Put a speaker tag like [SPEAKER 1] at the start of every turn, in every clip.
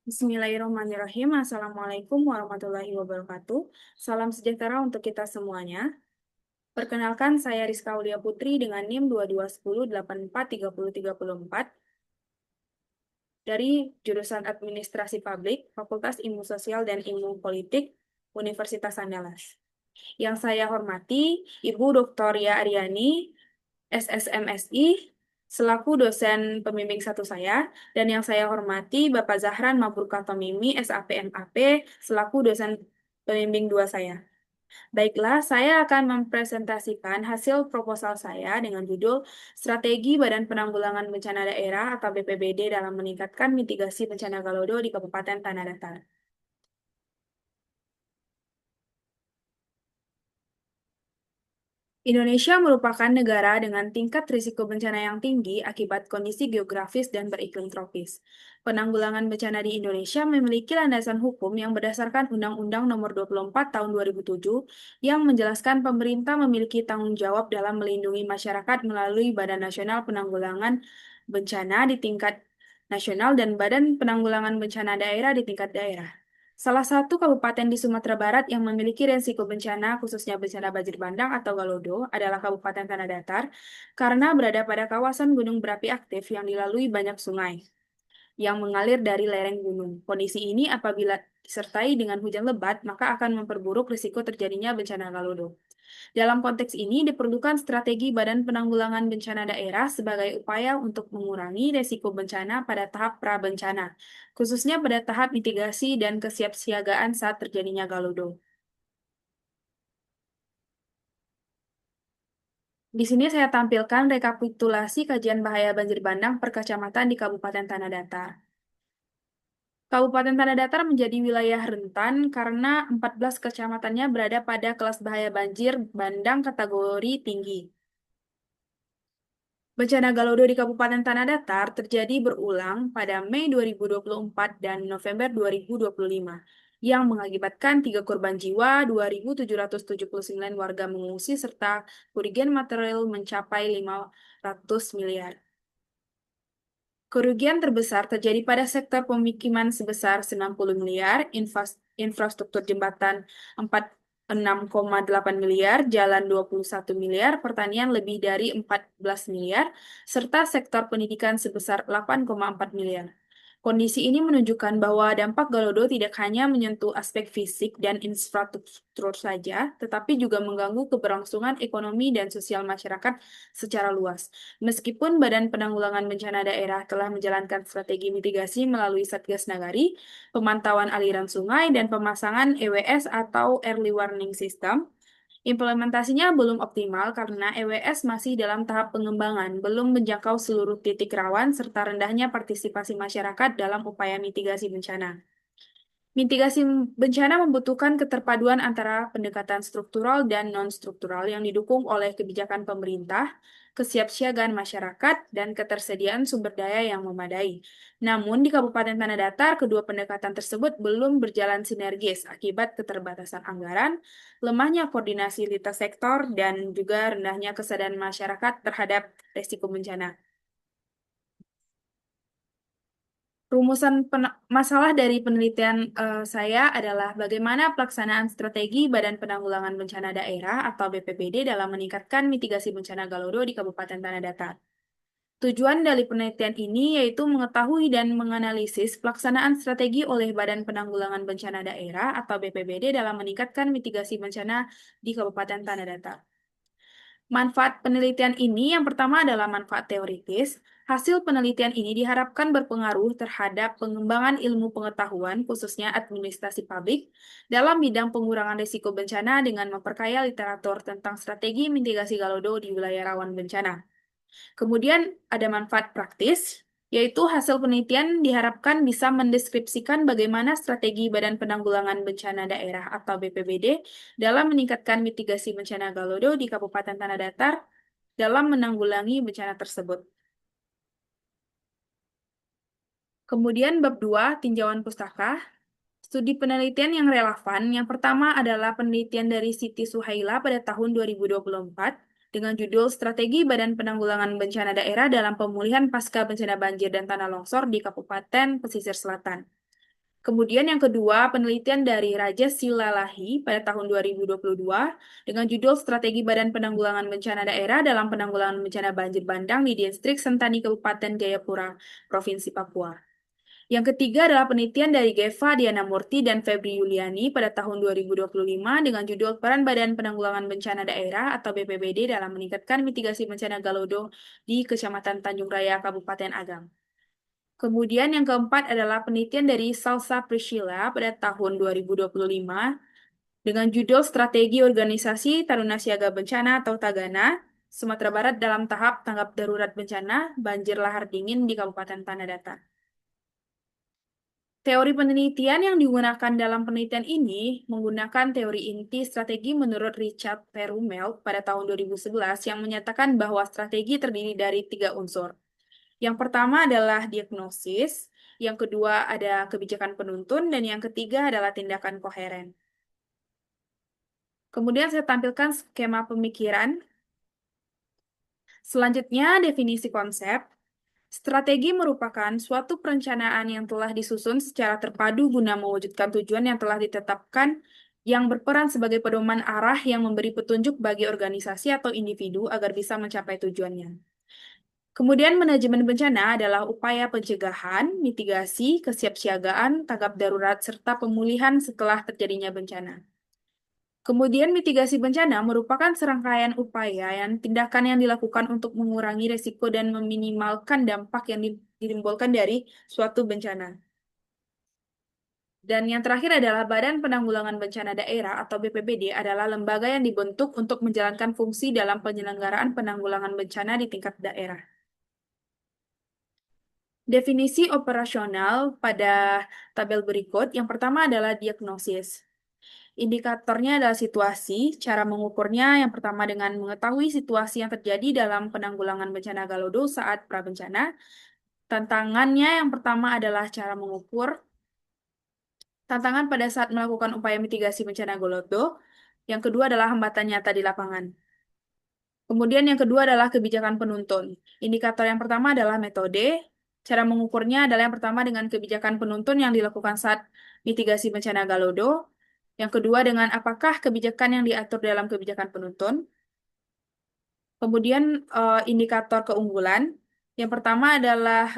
[SPEAKER 1] Bismillahirrahmanirrahim. Assalamualaikum warahmatullahi wabarakatuh. Salam sejahtera untuk kita semuanya. Perkenalkan, saya Rizka Aulia Putri dengan NIM 2210843034 dari jurusan Administrasi Publik, Fakultas Ilmu Sosial dan Ilmu Politik, Universitas Andalas. Yang saya hormati, Ibu Dr. Ya Aryani, SSMSI, selaku dosen pembimbing satu saya, dan yang saya hormati Bapak Zahran Mabrur Tomimi, SAPMAP, selaku dosen pembimbing dua saya. Baiklah, saya akan mempresentasikan hasil proposal saya dengan judul Strategi Badan Penanggulangan Bencana Daerah atau BPBD dalam meningkatkan mitigasi bencana Galodo di Kabupaten Tanah Datar. Indonesia merupakan negara dengan tingkat risiko bencana yang tinggi akibat kondisi geografis dan beriklim tropis. Penanggulangan bencana di Indonesia memiliki landasan hukum yang berdasarkan Undang-Undang Nomor 24 Tahun 2007 yang menjelaskan pemerintah memiliki tanggung jawab dalam melindungi masyarakat melalui Badan Nasional Penanggulangan Bencana di tingkat nasional dan Badan Penanggulangan Bencana Daerah di tingkat daerah. Salah satu kabupaten di Sumatera Barat yang memiliki resiko bencana, khususnya bencana banjir bandang atau Galodo, adalah Kabupaten Tanah Datar, karena berada pada kawasan gunung berapi aktif yang dilalui banyak sungai yang mengalir dari lereng gunung. Kondisi ini apabila disertai dengan hujan lebat, maka akan memperburuk risiko terjadinya bencana Galodo. Dalam konteks ini, diperlukan strategi Badan Penanggulangan Bencana Daerah sebagai upaya untuk mengurangi risiko bencana pada tahap prabencana, khususnya pada tahap mitigasi dan kesiapsiagaan saat terjadinya Galodo. Di sini saya tampilkan rekapitulasi kajian bahaya banjir bandang per kecamatan di Kabupaten Tanah Datar. Kabupaten Tanah Datar menjadi wilayah rentan karena 14 kecamatannya berada pada kelas bahaya banjir bandang kategori tinggi. Bencana Galodo di Kabupaten Tanah Datar terjadi berulang pada Mei 2024 dan November 2025, yang mengakibatkan 3 korban jiwa, 2.779 warga mengungsi, serta kerugian material mencapai 500 miliar. Kerugian terbesar terjadi pada sektor pemukiman sebesar 90 miliar, infrastruktur jembatan 46,8 miliar, jalan 21 miliar, pertanian lebih dari 14 miliar, serta sektor pendidikan sebesar 8,4 miliar. Kondisi ini menunjukkan bahwa dampak Galodo tidak hanya menyentuh aspek fisik dan infrastruktur saja, tetapi juga mengganggu keberlangsungan ekonomi dan sosial masyarakat secara luas. Meskipun Badan Penanggulangan Bencana Daerah telah menjalankan strategi mitigasi melalui Satgas Nagari, pemantauan aliran sungai, dan pemasangan EWS atau Early Warning System, implementasinya belum optimal karena EWS masih dalam tahap pengembangan, belum menjangkau seluruh titik rawan, serta rendahnya partisipasi masyarakat dalam upaya mitigasi bencana. Mitigasi bencana membutuhkan keterpaduan antara pendekatan struktural dan non-struktural yang didukung oleh kebijakan pemerintah, kesiapsiagaan masyarakat, dan ketersediaan sumber daya yang memadai. Namun, di Kabupaten Tanah Datar, kedua pendekatan tersebut belum berjalan sinergis akibat keterbatasan anggaran, lemahnya koordinasi lintas sektor, dan juga rendahnya kesadaran masyarakat terhadap risiko bencana. Rumusan masalah dari penelitian saya adalah bagaimana pelaksanaan strategi Badan Penanggulangan Bencana Daerah atau BPBD dalam meningkatkan mitigasi bencana Galodo di Kabupaten Tanah Datar. Tujuan dari penelitian ini yaitu mengetahui dan menganalisis pelaksanaan strategi oleh Badan Penanggulangan Bencana Daerah atau BPBD dalam meningkatkan mitigasi bencana di Kabupaten Tanah Datar. Manfaat penelitian ini yang pertama adalah manfaat teoritis. Hasil penelitian ini diharapkan berpengaruh terhadap pengembangan ilmu pengetahuan, khususnya administrasi publik, dalam bidang pengurangan risiko bencana dengan memperkaya literatur tentang strategi mitigasi Galodo di wilayah rawan bencana. Kemudian ada manfaat praktis, yaitu hasil penelitian diharapkan bisa mendeskripsikan bagaimana strategi Badan Penanggulangan Bencana Daerah atau BPBD dalam meningkatkan mitigasi bencana Galodo di Kabupaten Tanah Datar dalam menanggulangi bencana tersebut. Kemudian bab 2, tinjauan pustaka. Studi penelitian yang relevan, yang pertama adalah penelitian dari Siti Suhaila pada tahun 2024 dengan judul Strategi Badan Penanggulangan Bencana Daerah dalam Pemulihan Pasca Bencana Banjir dan Tanah Longsor di Kabupaten Pesisir Selatan. Kemudian yang kedua, penelitian dari Raja Silalahi pada tahun 2022 dengan judul Strategi Badan Penanggulangan Bencana Daerah dalam Penanggulangan Bencana Banjir Bandang di Distrik Sentani Kabupaten Jayapura, Provinsi Papua. Yang ketiga adalah penelitian dari Geva Diana Murti dan Febri Yuliani pada tahun 2025 dengan judul Peran Badan Penanggulangan Bencana Daerah atau BPBD dalam meningkatkan mitigasi bencana Galodo di Kecamatan Tanjung Raya, Kabupaten Agam. Kemudian yang keempat adalah penelitian dari Salsa Priscilla pada tahun 2025 dengan judul Strategi Organisasi Taruna Siaga Bencana atau Tagana, Sumatera Barat dalam tahap tanggap darurat bencana banjir lahar dingin di Kabupaten Tanah Datar. Teori penelitian yang digunakan dalam penelitian ini menggunakan teori inti strategi menurut Richard Perumel pada tahun 2011 yang menyatakan bahwa strategi terdiri dari 3 unsur. Yang pertama adalah diagnosis, yang kedua ada kebijakan penuntun, dan yang ketiga adalah tindakan koheren. Kemudian saya tampilkan skema pemikiran. Selanjutnya, definisi konsep. Strategi merupakan suatu perencanaan yang telah disusun secara terpadu guna mewujudkan tujuan yang telah ditetapkan yang berperan sebagai pedoman arah yang memberi petunjuk bagi organisasi atau individu agar bisa mencapai tujuannya. Kemudian manajemen bencana adalah upaya pencegahan, mitigasi, kesiapsiagaan, tanggap darurat, serta pemulihan setelah terjadinya bencana. Kemudian mitigasi bencana merupakan serangkaian upaya yang tindakan yang dilakukan untuk mengurangi risiko dan meminimalkan dampak yang ditimbulkan dari suatu bencana. Dan yang terakhir adalah Badan Penanggulangan Bencana Daerah atau BPBD adalah lembaga yang dibentuk untuk menjalankan fungsi dalam penyelenggaraan penanggulangan bencana di tingkat daerah. Definisi operasional pada tabel berikut, yang pertama adalah diagnosis. Indikatornya adalah situasi, cara mengukurnya yang pertama dengan mengetahui situasi yang terjadi dalam penanggulangan bencana Galodo saat prabencana. Tantangannya yang pertama adalah cara mengukur. Tantangan pada saat melakukan upaya mitigasi bencana Galodo. Yang kedua adalah hambatan nyata di lapangan. Kemudian yang kedua adalah kebijakan penuntun. Indikator yang pertama adalah metode. Cara mengukurnya adalah yang pertama dengan kebijakan penuntun yang dilakukan saat mitigasi bencana Galodo. Yang kedua dengan apakah kebijakan yang diatur dalam kebijakan penuntun. Kemudian indikator keunggulan. Yang pertama adalah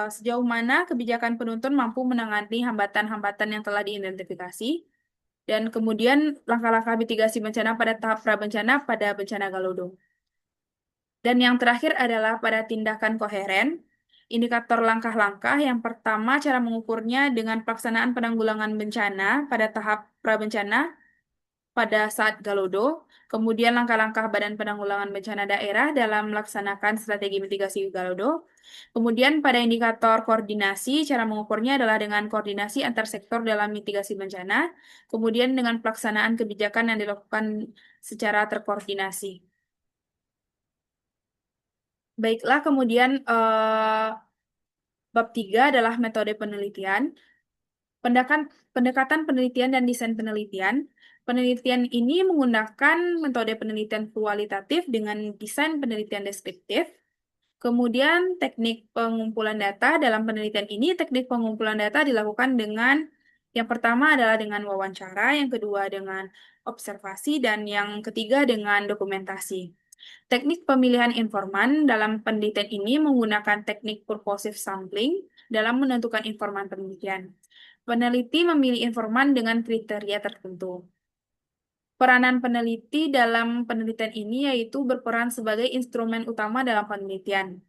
[SPEAKER 1] sejauh mana kebijakan penuntun mampu menangani hambatan-hambatan yang telah diidentifikasi. Dan kemudian langkah-langkah mitigasi bencana pada tahap prabencana pada bencana Galodo. Dan yang terakhir adalah pada tindakan koheren, indikator langkah-langkah. Yang pertama, cara mengukurnya dengan pelaksanaan penanggulangan bencana pada tahap prabencana pada saat Galodo, kemudian langkah-langkah Badan Penanggulangan Bencana Daerah dalam melaksanakan strategi mitigasi Galodo. Kemudian pada indikator koordinasi, cara mengukurnya adalah dengan koordinasi antar sektor dalam mitigasi bencana, kemudian dengan pelaksanaan kebijakan yang dilakukan secara terkoordinasi. Baiklah, kemudian bab 3 adalah metode penelitian. Pendekatan penelitian dan desain penelitian. Penelitian ini menggunakan metode penelitian kualitatif dengan desain penelitian deskriptif. Kemudian teknik pengumpulan data. Dalam penelitian ini, teknik pengumpulan data dilakukan dengan yang pertama adalah dengan wawancara, yang kedua dengan observasi, dan yang ketiga dengan dokumentasi. Teknik pemilihan informan dalam penelitian ini menggunakan teknik purposive sampling dalam menentukan informan penelitian. Peneliti memilih informan dengan kriteria tertentu. Peranan peneliti dalam penelitian ini yaitu berperan sebagai instrumen utama dalam penelitian.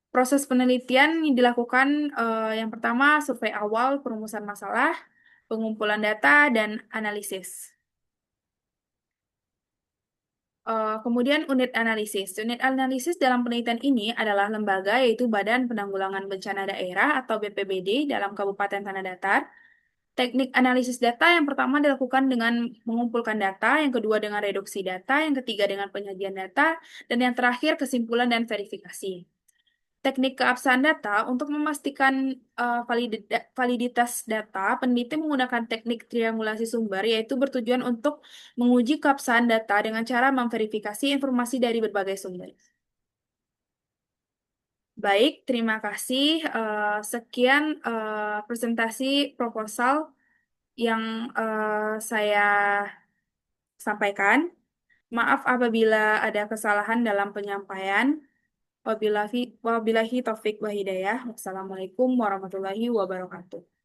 [SPEAKER 1] Proses penelitian yang dilakukan yang pertama survei awal, perumusan masalah, pengumpulan data, dan analisis. Kemudian unit analisis. Unit analisis dalam penelitian ini adalah lembaga yaitu Badan Penanggulangan Bencana Daerah atau BPBD dalam Kabupaten Tanah Datar. Teknik analisis data yang pertama dilakukan dengan mengumpulkan data, yang kedua dengan reduksi data, yang ketiga dengan penyajian data, dan yang terakhir kesimpulan dan verifikasi. Teknik keabsahan data untuk memastikan validitas data, peneliti menggunakan teknik triangulasi sumber, yaitu bertujuan untuk menguji keabsahan data dengan cara memverifikasi informasi dari berbagai sumber. Baik, terima kasih. Sekian presentasi proposal yang saya sampaikan. Maaf apabila ada kesalahan dalam penyampaian. Wabillahi taufik wa hidayah. Wassalamualaikum warahmatullahi wabarakatuh.